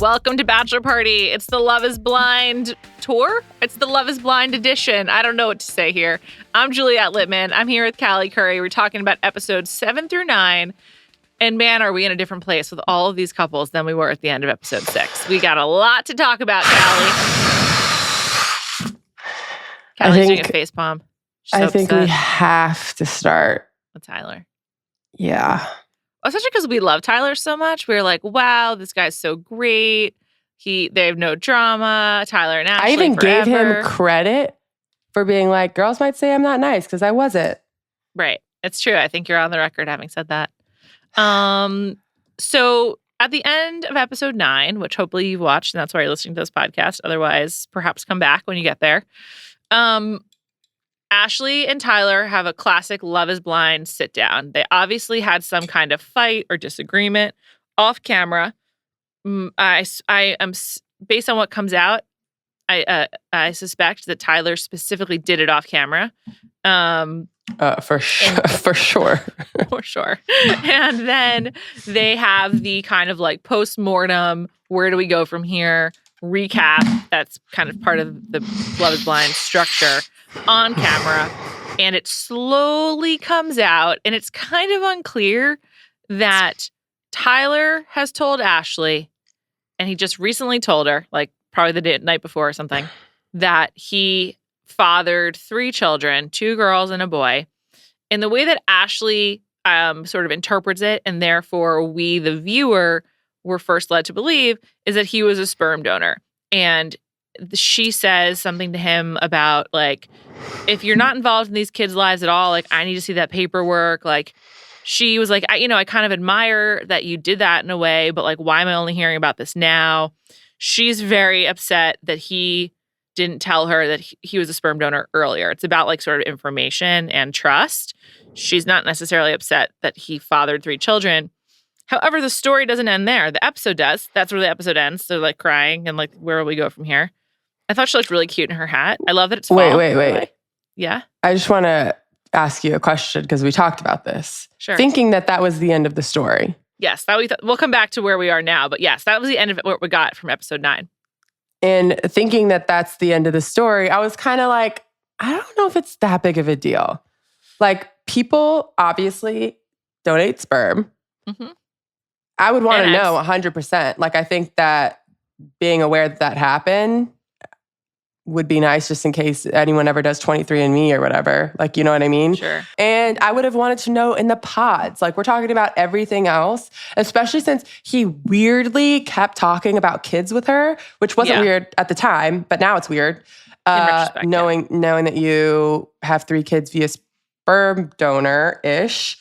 Welcome to Bachelor Party. It's the Love is Blind tour. It's the Love is Blind edition. I don't know what to say here. I'm Juliet Littman. I'm here with Callie Curry. We're talking about episodes 7 through 9. And man, are we in a different place with all of these couples than we were at the end of episode 6. We got a lot to talk about, Callie. Callie's doing a face palm. I think we have to start with Tyler. Yeah. Especially because we love Tyler so much. We're like, wow, this guy's so great. They have no drama. Tyler and Ashley I even forever. gave him credit for being like, girls might say I'm not nice because I wasn't. Right. It's true. I think you're on the record having said that. So at the end of episode 9, which hopefully you've watched, and that's why you're listening to this podcast. Otherwise, perhaps come back when you get there. Ashley and Tyler have a classic Love is Blind sit down. They obviously had some kind of fight or disagreement off camera. I am, based on what comes out, I suspect that Tyler specifically did it off camera. For sure. For sure. And then they have the kind of like post-mortem, where do we go from here, recap. That's kind of part of the Love is Blind structure on camera. And it slowly comes out, and it's kind of unclear that Tyler has told Ashley, and he just recently told her, like probably the night before or something, that he fathered 3 children, 2 girls and a boy. And the way that Ashley sort of interprets it, and therefore we, the viewer, were first led to believe, is that he was a sperm donor. And she says something to him about, like, if you're not involved in these kids' lives at all, like, I need to see that paperwork. Like, she was like, I kind of admire that you did that in a way, but like, why am I only hearing about this now? She's very upset that he didn't tell her that he was a sperm donor earlier. It's about like sort of information and trust. She's not necessarily upset that he fathered 3 children. However, the story doesn't end there. The episode does. That's where the episode ends. They're like crying and like, where will we go from here? I thought she looked really cute in her hat. I love that it's fall. Wait. Yeah? I just want to ask you a question because we talked about this. Sure. Thinking that was the end of the story. Yes. We'll come back to where we are now. But yes, that was the end of what we got from episode 9. And thinking that that's the end of the story, I was kind of like, I don't know if it's that big of a deal. Like, people obviously donate sperm. Mm-hmm. I would want to know 100%. Like, I think that being aware that happened would be nice just in case anyone ever does 23andMe or whatever. Like, you know what I mean? Sure. And I would have wanted to know in the pods. Like, we're talking about everything else, especially since he weirdly kept talking about kids with her, which wasn't weird at the time, but now it's weird. Knowing that you have 3 kids via sperm donor-ish.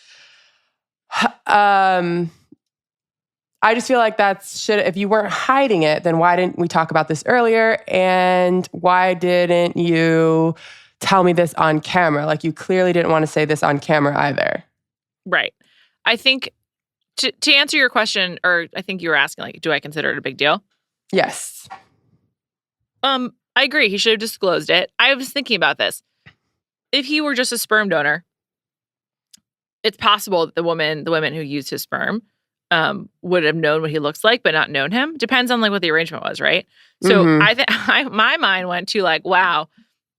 I just feel like if you weren't hiding it, then why didn't we talk about this earlier? And why didn't you tell me this on camera? Like, you clearly didn't want to say this on camera either. Right. I think to answer your question, or I think you were asking, like, do I consider it a big deal? Yes. I agree. He should have disclosed it. I was thinking about this. If he were just a sperm donor, it's possible that the women who used his sperm would have known what he looks like, but not known him. Depends on like what the arrangement was, right? So my mind went to like, wow,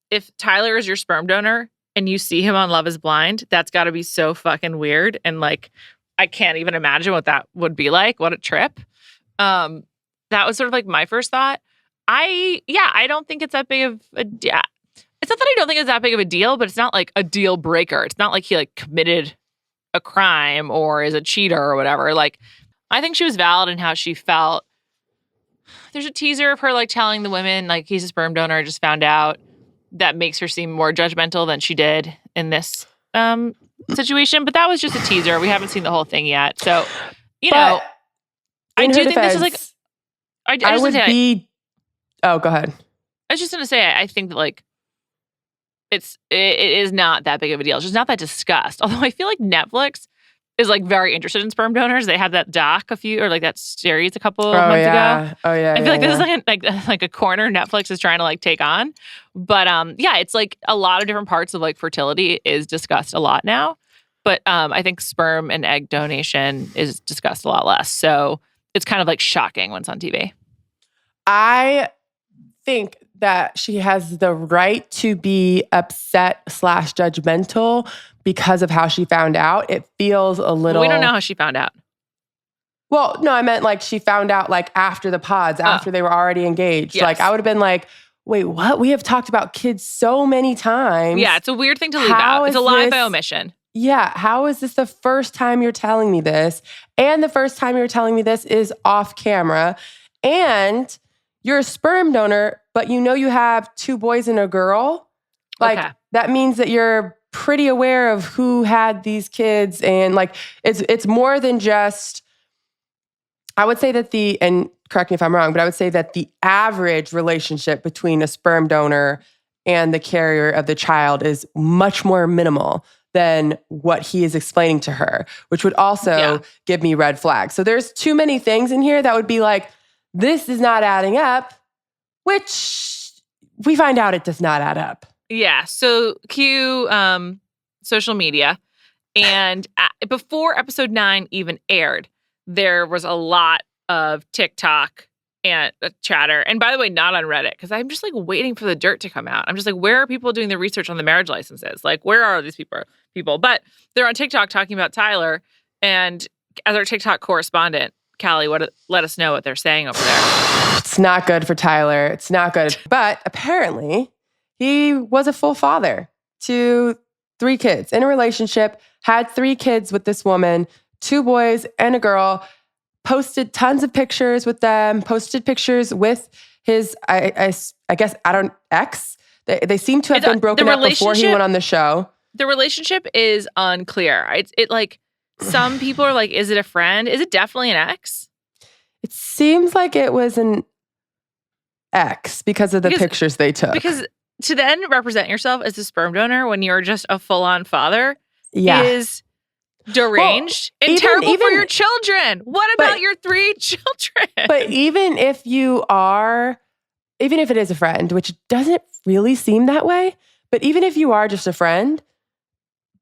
if Tyler is your sperm donor and you see him on Love is Blind, that's got to be so fucking weird. And like, I can't even imagine what that would be like. What a trip. That was sort of like my first thought. I don't think it's that big of a deal. It's not that I don't think it's that big of a deal, but it's not like a deal breaker. It's not like he like committed a crime or is a cheater or whatever. Like, I think she was valid in how she felt. There's a teaser of her like telling the women like he's a sperm donor. I just found out. That makes her seem more judgmental than she did in this situation. But that was just a teaser. We haven't seen the whole thing yet. So, I do think this is like. I would be. Oh, go ahead. I was just going to say, I think that like. It is not that big of a deal. It's just not that discussed. Although I feel like Netflix is like very interested in sperm donors. They had that doc that series a couple of months ago. Oh yeah. I feel like this is like a corner Netflix is trying to like take on. But it's like a lot of different parts of like fertility is discussed a lot now. But I think sperm and egg donation is discussed a lot less. So it's kind of like shocking when it's on TV. I think that she has the right to be upset / judgmental because of how she found out. It feels a little... We don't know how she found out. Well, no, I meant like she found out like after the pods, after they were already engaged. Yes. Like I would have been like, wait, what? We have talked about kids so many times. Yeah, it's a weird thing to leave out. It's a lie by omission. Yeah, how is this the first time you're telling me this? And the first time you're telling me this is off camera. And you're a sperm donor, but you know you have 2 boys and a girl. Like that means that you're pretty aware of who had these kids. And like it's more than just... I would say that and correct me if I'm wrong, but I would say that the average relationship between a sperm donor and the carrier of the child is much more minimal than what he is explaining to her, which would also give me red flags. So there's too many things in here that would be like, this is not adding up, which we find out it does not add up. Yeah. So cue social media. And before episode 9 even aired, there was a lot of TikTok and chatter. And by the way, not on Reddit, because I'm just like waiting for the dirt to come out. I'm just like, where are people doing the research on the marriage licenses? Like, where are these people? But they're on TikTok talking about Tyler. And as our TikTok correspondent, Callie, let us know what they're saying over there. It's not good for Tyler. It's not good. But apparently, he was a full father to 3 kids in a relationship, had 3 kids with this woman, 2 boys and a girl, posted tons of pictures with them, posted pictures with his, I guess, ex. They seem to have been broken up before he went on the show. The relationship is unclear. It like, some people are like, is it a friend? Is it definitely an ex? It seems like it was an ex because of the pictures they took. Because to then represent yourself as a sperm donor when you're just a full-on father is... deranged and terrible for your children. What about your 3 children? But even if it is a friend, which doesn't really seem that way, but even if you are just a friend,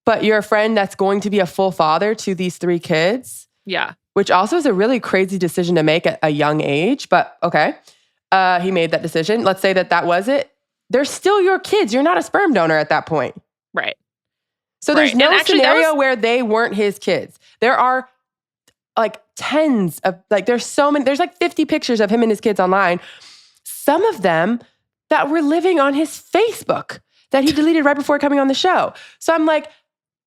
but you're a friend that's going to be a full father to these 3 kids. Yeah. Which also is a really crazy decision to make at a young age. But okay, he made that decision. Let's say that was it. They're still your kids. You're not a sperm donor at that point. Right. So there's no scenario where they weren't his kids. There are like tens of, like there's so many, there's like 50 pictures of him and his kids online. Some of them that were living on his Facebook that he deleted right before coming on the show. So I'm like,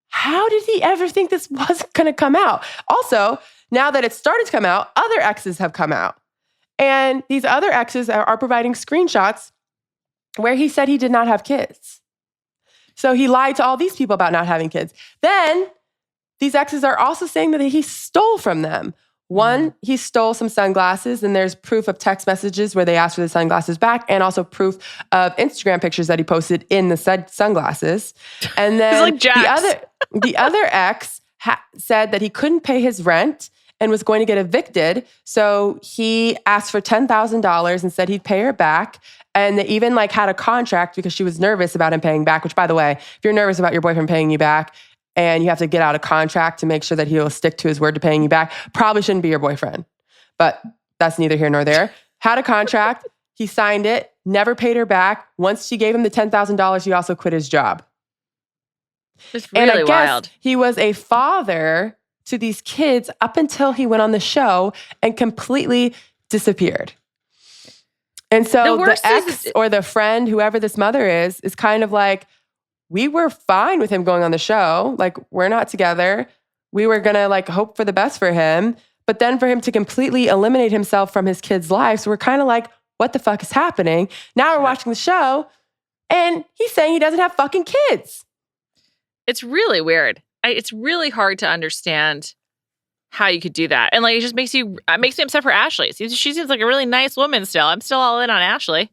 how did he ever think this wasn't going to come out? Also, now that it's started to come out, other exes have come out. And these other exes are providing screenshots where he said he did not have kids. So he lied to all these people about not having kids. Then these exes are also saying that he stole from them. One, he stole some sunglasses, and there's proof of text messages where they asked for the sunglasses back, and also proof of Instagram pictures that he posted in the said sunglasses. And then like the other ex said that he couldn't pay his rent and was going to get evicted. So he asked for $10,000 and said he'd pay her back. And they even like had a contract because she was nervous about him paying back, which by the way, if you're nervous about your boyfriend paying you back and you have to get out a contract to make sure that he'll stick to his word to paying you back, probably shouldn't be your boyfriend. But that's neither here nor there. Had a contract, he signed it, never paid her back. Once she gave him the $10,000, he also quit his job. It's really and I guess wild. He was a father to these kids up until he went on the show and completely disappeared. And so the ex or the friend, whoever this mother is kind of like, we were fine with him going on the show. Like, we're not together. We were going to like hope for the best for him. But then for him to completely eliminate himself from his kids' lives, we're kind of like, what the fuck is happening? Now we're watching the show and he's saying he doesn't have fucking kids. It's really weird. It's really hard to understand how you could do that. And like, it just makes me upset for Ashley. She seems like a really nice woman still. I'm still all in on Ashley.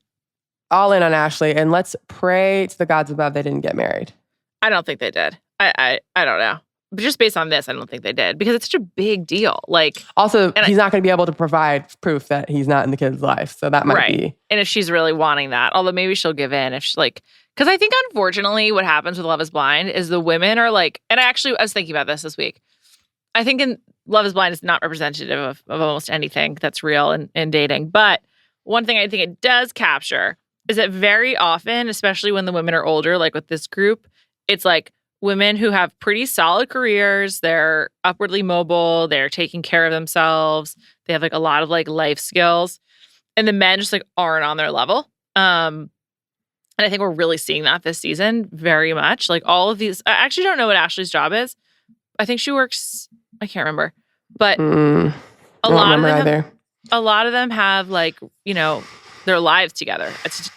All in on Ashley. And let's pray to the gods above they didn't get married. I don't think they did. I don't know. But just based on this, I don't think they did because it's such a big deal. Like, also, he's not going to be able to provide proof that he's not in the kid's life. So that might be. And if she's really wanting that, although maybe she'll give in if she like, because I think unfortunately what happens with Love is Blind is the women are like, and I was thinking about this week. I think in Love is Blind is not representative of almost anything that's real in dating. But one thing I think it does capture is that very often, especially when the women are older, like with this group, it's like women who have pretty solid careers, they're upwardly mobile, they're taking care of themselves, they have like a lot of like life skills, and the men just like aren't on their level. And I think we're really seeing that this season very much. Like all of these, I actually don't know what Ashley's job is. I think she works, I can't remember, but a lot of them have like, you know, their lives together,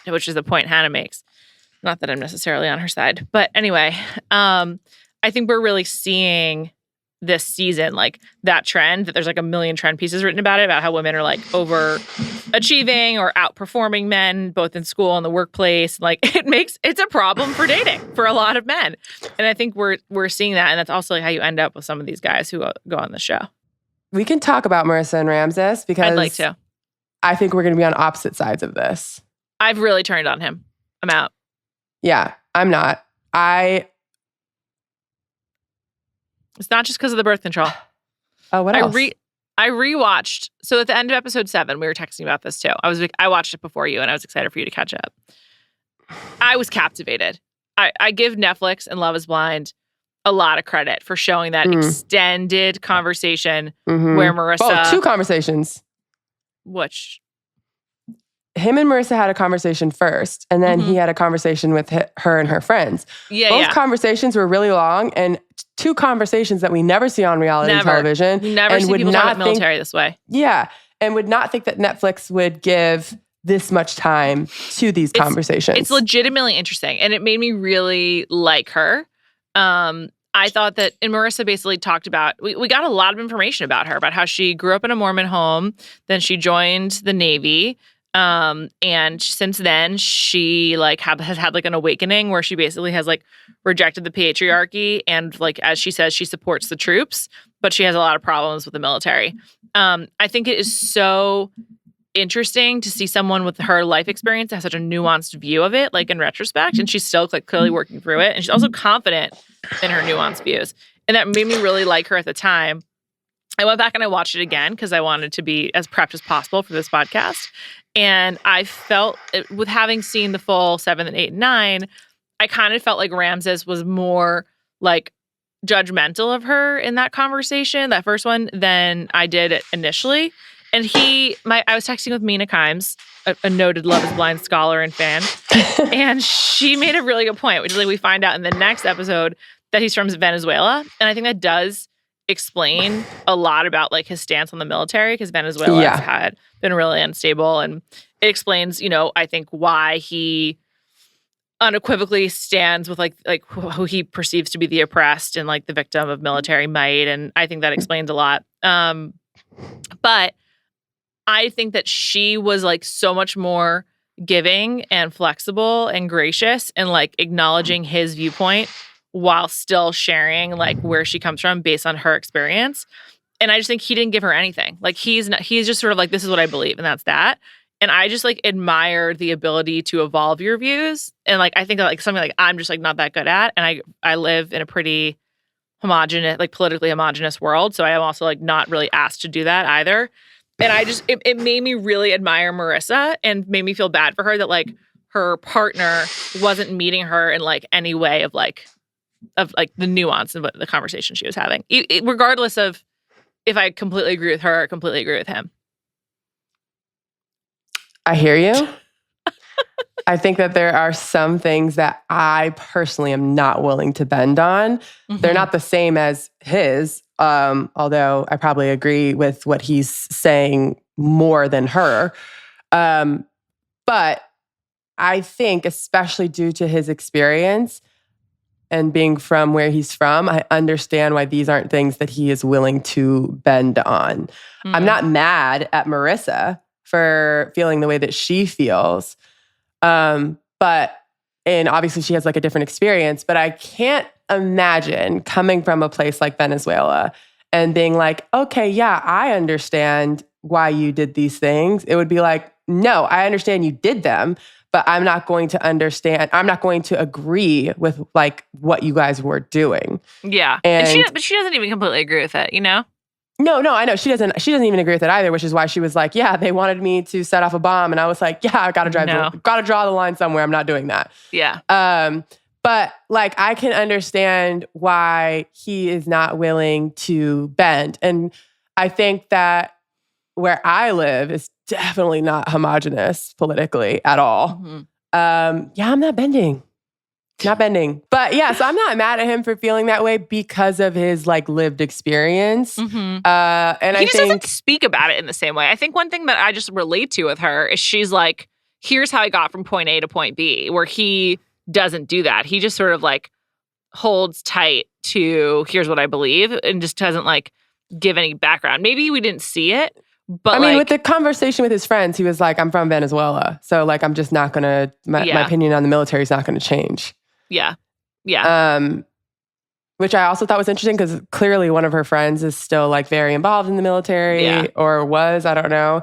which is the point Hannah makes. Not that I'm necessarily on her side, but anyway, I think we're really seeing this season, like that trend that there's like a million trend pieces written about it, about how women are like overachieving or outperforming men, both in school and the workplace. Like it's a problem for dating for a lot of men. And I think we're seeing that. And that's also like how you end up with some of these guys who go on the show. We can talk about Marissa and Ramses because I'd like to. I think we're going to be on opposite sides of this. I've really turned on him. I'm out. Yeah, I'm not. It's not just because of the birth control. Oh, what else? I rewatched. So at the end of episode 7, we were texting about this too. I watched it before you, and I was excited for you to catch up. I was captivated. I give Netflix and Love is Blind a lot of credit for showing that extended conversation where Marissa... Oh, 2 conversations. Which? Him and Marissa had a conversation first, and then he had a conversation with her and her friends. Both conversations were really long, and 2 conversations that we never see on reality television. Never see people talk about military this way. Yeah, and would not think that Netflix would give this much time to these conversations. It's legitimately interesting, and it made me really like her. I thought that, and Marissa basically talked about, we got a lot of information about her, about how she grew up in a Mormon home, then she joined the Navy, and since then she like has had like an awakening where she basically has like rejected the patriarchy, and like as she says, she supports the troops, but she has a lot of problems with the military. I think it is so interesting to see someone with her life experience that has such a nuanced view of it, like in retrospect, and she's still like clearly working through it, and she's also confident in her nuanced views, and that made me really like her at the time. I went back and I watched it again because I wanted to be as prepped as possible for this podcast, and I felt with having seen the full 7 and 8 and 9, I kind of felt like Ramses was more like judgmental of her in that conversation, that first one, than I did initially. And I was texting with Mina Kimes, a noted Love is Blind scholar and fan, and she made a really good point, which is like we find out in the next episode that he's from Venezuela. And I think that does explain a lot about like his stance on the military, because Venezuela has had been really unstable. And it explains, you know, I think why he unequivocally stands with like who he perceives to be the oppressed and like the victim of military might. And I think that explains a lot. But I think that she was like so much more giving and flexible and gracious and like acknowledging his viewpoint while still sharing like where she comes from based on her experience. And I just think he didn't give her anything. Like he's just sort of like, this is what I believe, and that's that. And I just like admire the ability to evolve your views. And like I think that like something like I'm just like not that good at. And I live in a pretty homogenous, like politically homogenous world. So I am also like not really asked to do that either. And I just, it made me really admire Marissa and made me feel bad for her that like her partner wasn't meeting her in like any way of like the nuance of the conversation she was having. Regardless of if I completely agree with her or completely agree with him. I hear you. I think that there are some things that I personally am not willing to bend on. They're not the same as his, although I probably agree with what he's saying more than her. But I think, especially due to his experience and being from where he's from, I understand why these aren't things that he is willing to bend on. I'm not mad at Marissa for feeling the way that she feels. And obviously she has like a different experience, but I can't imagine coming from a place like Venezuela and being like, okay, yeah, I understand why you did these things. It would be like, no, I understand you did them, but I'm not going to agree with like what you guys were doing. Yeah. But she doesn't even completely agree with it, you know? No, I know she doesn't even agree with it either, which is why she was like, yeah, they wanted me to set off a bomb. And I was like, yeah, I gotta draw the line somewhere. I'm not doing that. Yeah. But like, I can understand why he is not willing to bend. And I think that where I live is definitely not homogenous politically at all. Mm-hmm. Yeah, I'm not bending. Not bending. But yeah, so I'm not mad at him for feeling that way because of his like lived experience. Mm-hmm. And he just doesn't speak about it in the same way. I think one thing that I just relate to with her is she's like, here's how I got from point A to point B, where he doesn't do that. He just sort of like holds tight to here's what I believe and just doesn't like give any background. Maybe we didn't see it, but I mean, with the conversation with his friends, he was like, I'm from Venezuela. So like, I'm just not going to, my opinion on the military is not going to change. Yeah. Which I also thought was interesting because clearly one of her friends is still like very involved in the military or was, I don't know.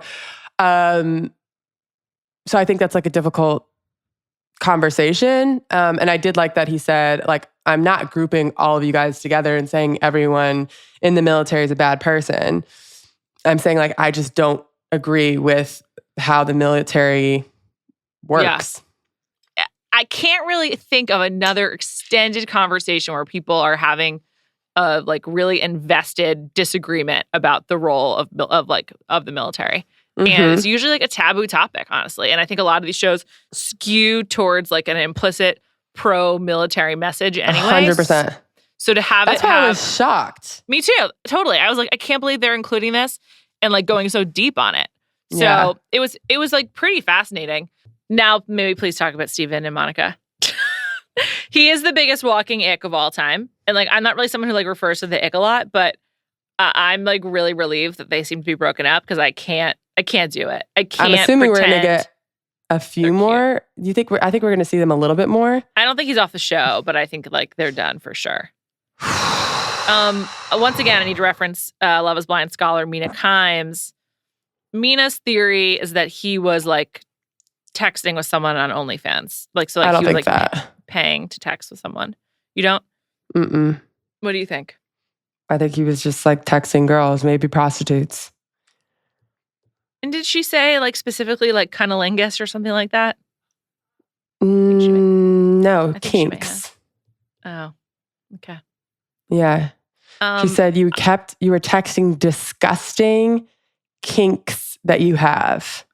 So I think that's like a difficult conversation. And I did like that he said, like, I'm not grouping all of you guys together and saying everyone in the military is a bad person. I'm saying like, I just don't agree with how the military works. Yeah. I can't really think of another extended conversation where people are having a like really invested disagreement about the role of the military. Mm-hmm. And it's usually like a taboo topic, honestly. And I think a lot of these shows skew towards like an implicit pro-military message anyway. 100%. So to have That's why I was shocked. Me too. Totally. I was like, I can't believe they're including this and like going so deep on it. So it was like pretty fascinating. Now, maybe please talk about Steven and Monica. He is the biggest walking ick of all time. And like, I'm not really someone who like refers to the ick a lot, but I'm like really relieved that they seem to be broken up because I can't do it. I can't. I'm assuming we're going to get a few more. Do you think I think we're going to see them a little bit more? I don't think he's off the show, but I think like they're done for sure. Once again, I need to reference Love is Blind scholar Mina Kimes. Mina's theory is that he was like texting with someone on OnlyFans. Like, so like, I don't he was think like that. Paying to text with someone. You don't? Mm-mm. What do you think? I think he was just like texting girls, maybe prostitutes. And did she say like specifically like cunnilingus or something like that? No, kinks. Oh, okay. Yeah. She said you were texting disgusting kinks that you have.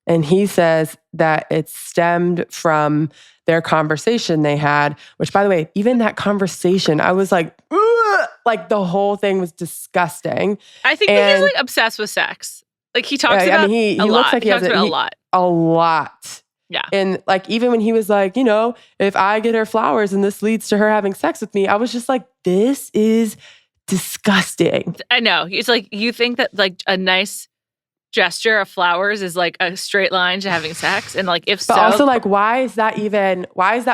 And he says that it stemmed from their conversation they had, which by the way, even that conversation, I was like, ugh! Like the whole thing was disgusting. I think that he's like obsessed with sex. Like he talks about he a lot. Looks like he talks about a lot. A lot. Yeah. And like, even when he was like, you know, if I get her flowers and this leads to her having sex with me, I was just like, this is disgusting. I know. It's like, you think that like a nice gesture of flowers is like a straight line to having sex, and like if but also like why is that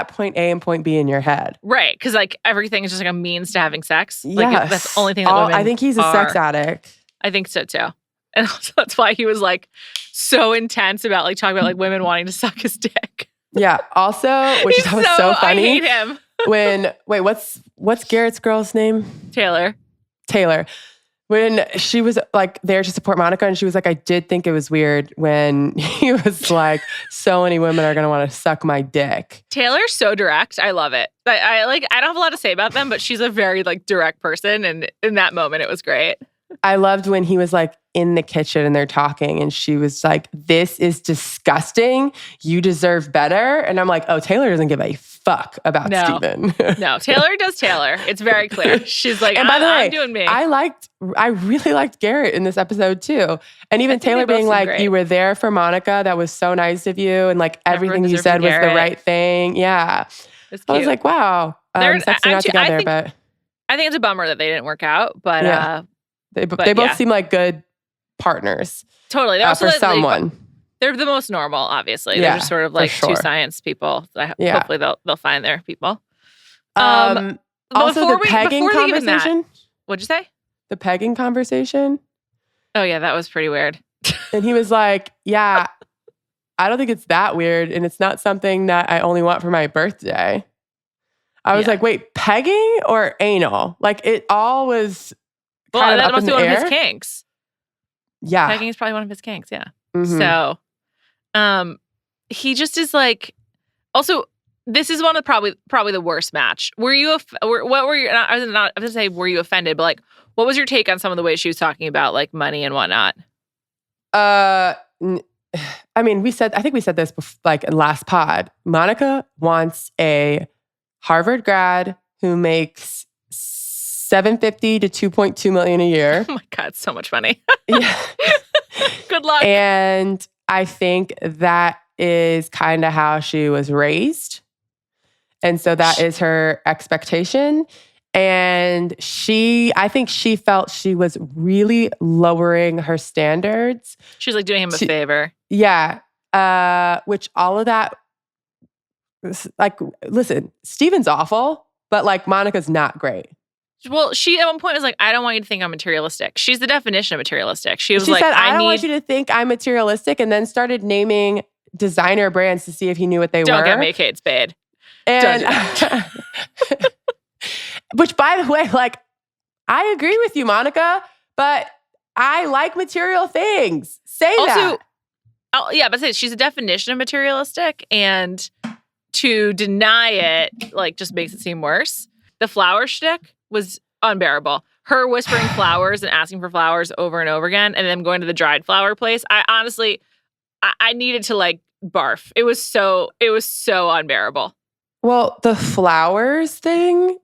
point A and point B in your head? Right, because like everything is just like a means to having sex. Like that's the only thing that women I think he's a sex addict. I think so too, and also that's why he was like so intense about like talking about like women wanting to suck his dick. Yeah. Also, which was so funny. I hate him. What's Garrett's girl's name? Taylor. When she was like there to support Monica, and she was like, I did think it was weird when he was like, so many women are going to want to suck my dick. Taylor's so direct. I love it. I don't have a lot to say about them, but she's a very like direct person. And in that moment, it was great. I loved when he was like in the kitchen and they're talking and she was like, this is disgusting. You deserve better. And I'm like, oh, Taylor doesn't give a fuck about Steven. No, Taylor does Taylor. It's very clear. She's like, and by the way, I'm doing me. I really liked Garrett in this episode too. And even Taylor being like, great. You were there for Monica. That was so nice of you. And like everything you said was the right thing. Yeah. I was like, wow. Sexy not together, but I think it's a bummer that they didn't work out, but yeah. They both seem like good partners. Totally. For someone. They're the most normal, obviously. They're just sort of like two science people. Hopefully they'll find their people. Also, the pegging conversation. What'd you say? The pegging conversation. Oh, yeah. That was pretty weird. And he was like, yeah, I don't think it's that weird. And it's not something that I only want for my birthday. I was like, wait, pegging or anal? Like it all was Well, kind of that up must in be the one air. of his kinks. Yeah. Pegging is probably one of his kinks, yeah. Mhm. So, he just is like, also, this is one of probably the worst match. Were you, what were you, I was going to say, were you offended, but like, what was your take on some of the ways she was talking about like money and whatnot? I mean, I think we said this like in last pod. Monica wants a Harvard grad who makes $750 to $2.2 million a year. Oh my God, so much money. Yeah. Good luck. And I think that is kind of how she was raised. And so that is her expectation. And I think she felt she was really lowering her standards. She was like doing him a favor. Yeah. Which all of that, like, listen, Steven's awful, but like Monica's not great. Well, she at one point was like, I don't want you to think I'm materialistic. She's the definition of materialistic. She She like, said, I don't want you to think I'm materialistic, and then started naming designer brands to see if he knew what they were. Don't get me Kate Spade. And which, by the way, like, I agree with you, Monica, but I like material things. Say that. Yeah, but she's a definition of materialistic, and to deny it like just makes it seem worse. The flower shtick was unbearable. Her whispering flowers and asking for flowers over and over again, and then going to the dried flower place. I honestly, I needed to like barf. It was so unbearable. Well, the flowers thing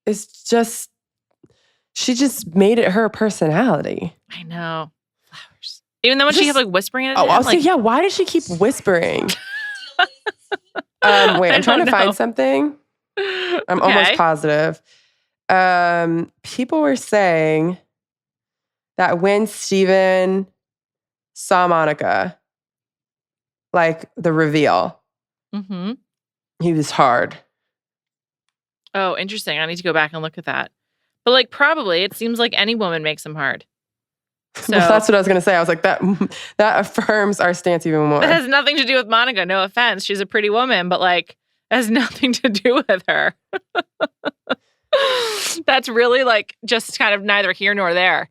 is just, she just made it her personality. I know. Flowers. Even then when she kept like whispering it. I'll say, yeah, why does she keep whispering? Wait, I'm trying to find something. I'm almost positive. People were saying that when Steven saw Monica, like the reveal, he was hard. Oh, interesting. I need to go back and look at that. But like, probably it seems like any woman makes him hard. So well, that's what I was going to say. I was like, that affirms our stance even more. That has nothing to do with Monica. No offense. She's a pretty woman, but like, it has nothing to do with her. That's really like just kind of neither here nor there.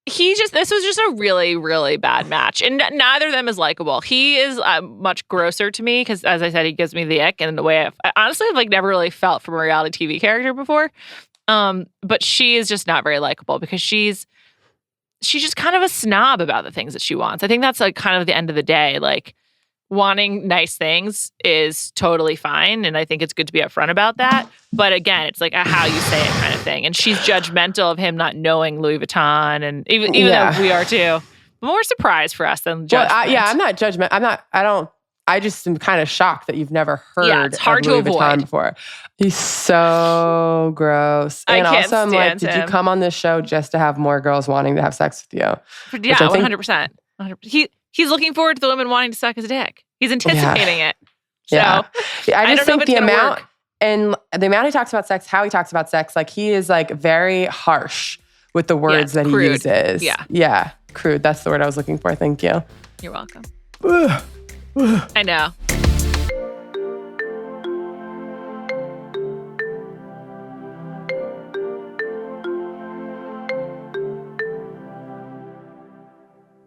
This was just a really, really bad match. And neither of them is likable. He is much grosser to me because, as I said, he gives me the ick in the way I honestly have like never really felt from a reality TV character before. But she is just not very likable because she's just kind of a snob about the things that she wants. I think that's like kind of the end of the day. Like, wanting nice things is totally fine. And I think it's good to be upfront about that. But again, it's like a how you say it kind of thing. And she's judgmental of him not knowing Louis Vuitton. And even though we are too. More surprise for us than judgment. Well, I'm not judgment. I just am kind of shocked that you've never heard it's hard of Louis to Vuitton avoid. Before. He's so gross. And I can't also, I'm like, stand did you come on this show just to have more girls wanting to have sex with you? Yeah, 100%. He's looking forward to the women wanting to suck his dick. He's anticipating it. So I just think the amount he talks about sex, how he talks about sex, like he is like very harsh with the words that crude. he uses. Yeah, crude. That's the word I was looking for. Thank you. You're welcome. I know.